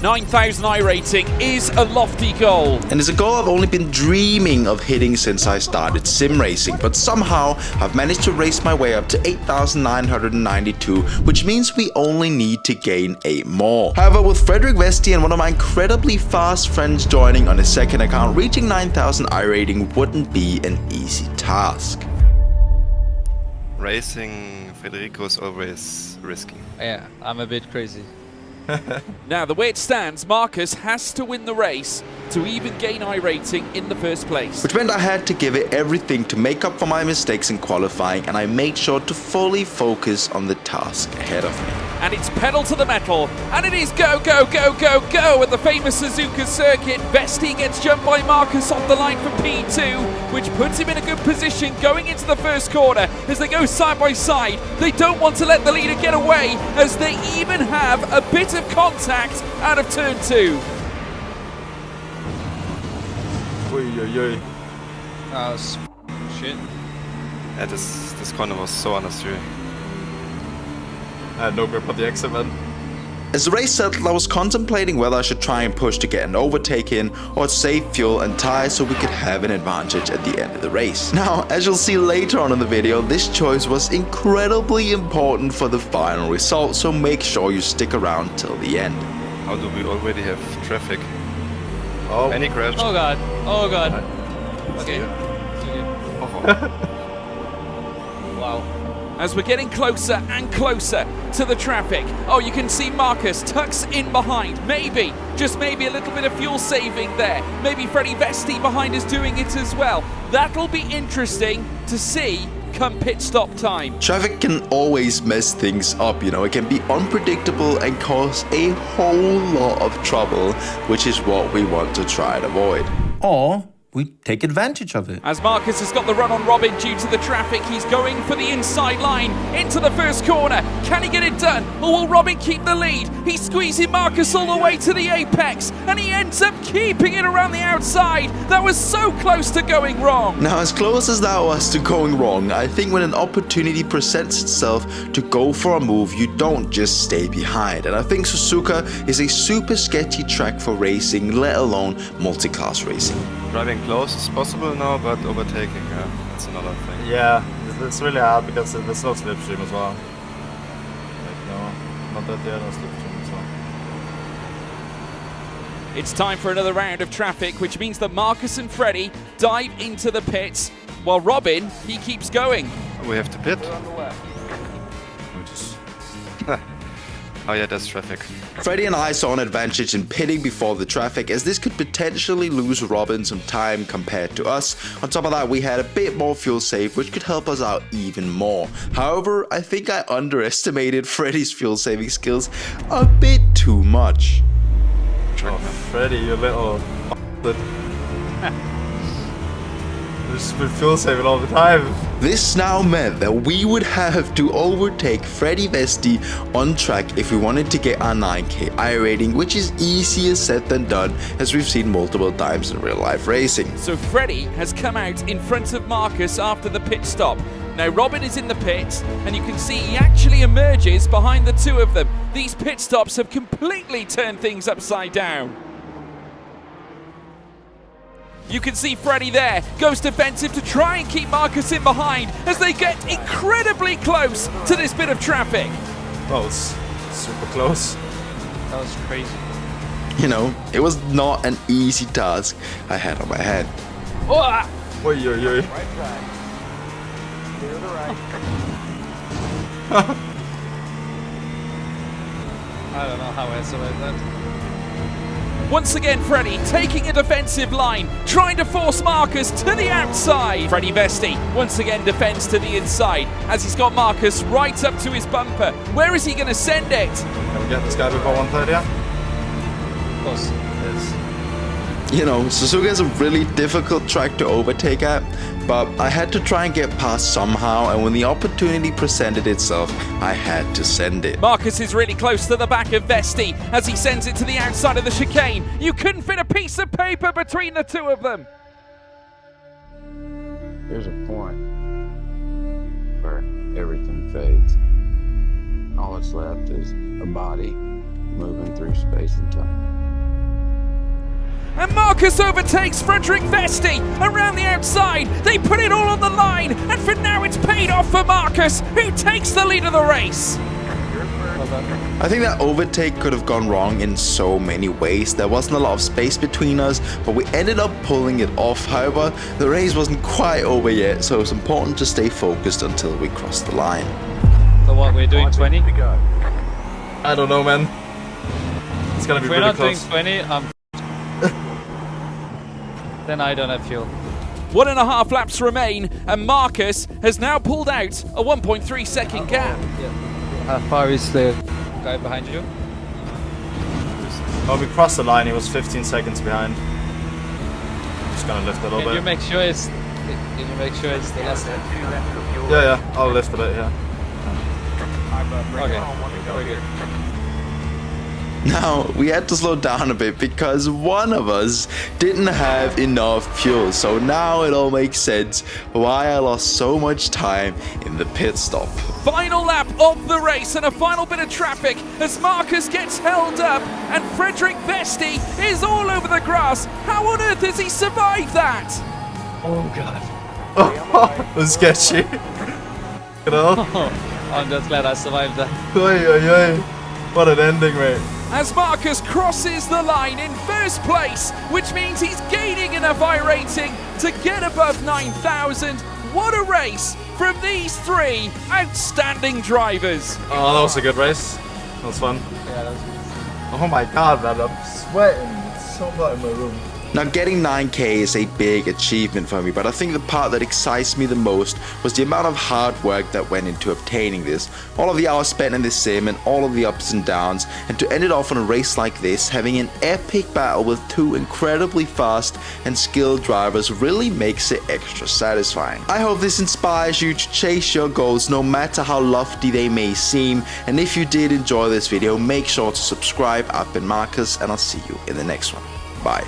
9,000 iRating is a lofty goal. And it's a goal I've only been dreaming of hitting since I started sim racing, but somehow I've managed to race my way up to 8,992, which means we only need to gain 8 more. However, with Frederik Vesti and one of my incredibly fast friends joining on his second account, reaching 9,000 iRating wouldn't be an easy task. Racing Federico is always risky. Yeah, I'm a bit crazy. Now, the way it stands, Marcus has to win the race to even gain iRating in the first place. Which meant I had to give it everything to make up for my mistakes in qualifying, and I made sure to fully focus on the task ahead of me. And it's pedal to the metal, and it is go, go, go, go, go at the famous Suzuka circuit. Vesti gets jumped by Marcus off the line for P2, which puts him in a good position going into the first corner as they go side by side. They don't want to let the leader get away as they even have a bit of contact out of turn 2. Shit. Yeah, this corner was so unnecessary. I had no grip on the exit, man. As the race settled, I was contemplating whether I should try and push to get an overtake in or save fuel and tires so we could have an advantage at the end of the race. Now, as you'll see later on in the video, this choice was incredibly important for the final result, so make sure you stick around till the end. How do we already have traffic? Oh. Any crash? Oh god. Oh god. Okay. Wow. As we're getting closer and closer to the traffic. Oh, you can see Marcus tucks in behind. Maybe, just maybe a little bit of fuel saving there. Maybe Frederik Vesti behind is doing it as well. That'll be interesting to see come pit stop time. Traffic can always mess things up, you know, it can be unpredictable and cause a whole lot of trouble, which is what we want to try and avoid. Or we take advantage of it. As Marcus has got the run on Robin due to the traffic, he's going for the inside line into the first corner. Can he get it done? Or will Robin keep the lead? He's squeezing Marcus all the way to the apex, and he ends up keeping it around the outside. That was so close to going wrong. Now, as close as that was to going wrong, I think when an opportunity presents itself to go for a move, you don't just stay behind. And I think Suzuka is a super sketchy track for racing, let alone multi-class racing. Driving close is possible now, but overtaking, yeah, that's another thing. Yeah, it's really hard because there's no slipstream as well. Like, no, not that there, no slipstream as well. It's time for another round of traffic, which means that Marcus and Freddy dive into the pits, while Robin, he keeps going. We have to pit. Oh yeah, that's traffic. Freddy and I saw an advantage in pitting before the traffic, as this could potentially lose Robin some time compared to us. On top of that, we had a bit more fuel saved, which could help us out even more. However, I think I underestimated Freddy's fuel saving skills a bit too much. Oh, Freddy, you little We've just been fuel saving all the time. This now meant that we would have to overtake Frederik Vesti on track if we wanted to get our 9k iRating, which is easier said than done, as we've seen multiple times in real life racing. So Freddy has come out in front of Marcus after the pit stop. Now Robin is in the pit, and you can see he actually emerges behind the two of them. These pit stops have completely turned things upside down. You can see Freddy there, goes defensive to try and keep Marcus in behind as they get incredibly close to this bit of traffic. That was super close. That was crazy. You know, it was not an easy task I had on my head. Oh, Oi, oi, oi. Right track. Clear to the right. I don't know how I survived that. once again, Freddy taking a defensive line, trying to force Marcus to the outside. Frederik Vesti once again defends to the inside as he's got Marcus right up to his bumper. Where is he going to send it? Can we get this guy before 130? Yeah? Of course. Yes. You know, Suzuka is a really difficult track to overtake at, but I had to try and get past somehow, and when the opportunity presented itself, I had to send it. Marcus is really close to the back of Vesti as he sends it to the outside of the chicane. You couldn't fit a piece of paper between the two of them. There's a point where everything fades. All that's left is a body moving through space and time. And Marcus overtakes Frederik Vesti around the outside. They put it all on the line, and for now it's paid off for Marcus, who takes the lead of the race. Well done. I think that overtake could have gone wrong in so many ways. There wasn't a lot of space between us, but we ended up pulling it off. However, the race wasn't quite over yet, so it's important to stay focused until we cross the line. So what, we're doing 20? If I don't know, man. It's gonna be we're pretty not close. doing 20, then I don't have fuel. 1.5 laps remain, and Marcus has now pulled out a 1.3 second gap. How far is the guy behind you? Oh, we crossed the line. He was 15 seconds behind. Just gonna lift a little Can you bit. make sure it's the last one? Yeah, I'll lift a bit, yeah. Okay, very good. Now, we had to slow down a bit because one of us didn't have enough fuel. So now it all makes sense why I lost so much time in the pit stop. Final lap of the race and a final bit of traffic as Marcus gets held up and Frederik Vesti is all over the grass. How on earth has he survived that? Oh god. It was sketchy. You know? I'm just glad I survived that. Oy, oy, oy. What an ending, mate. As Marcus crosses the line in first place, which means he's gaining enough iRating to get above 9,000. What a race from these three outstanding drivers. Oh, that was a good race. That was fun. Yeah, that was good. Oh my god, man. I'm sweating. It's so hot in my room. Now, getting 9k is a big achievement for me, but I think the part that excites me the most was the amount of hard work that went into obtaining this. All of the hours spent in this sim and all of the ups and downs, and to end it off on a race like this, having an epic battle with two incredibly fast and skilled drivers really makes it extra satisfying. I hope this inspires you to chase your goals no matter how lofty they may seem, and if you did enjoy this video, make sure to subscribe. I've been Marcus, and I'll see you in the next one. Bye.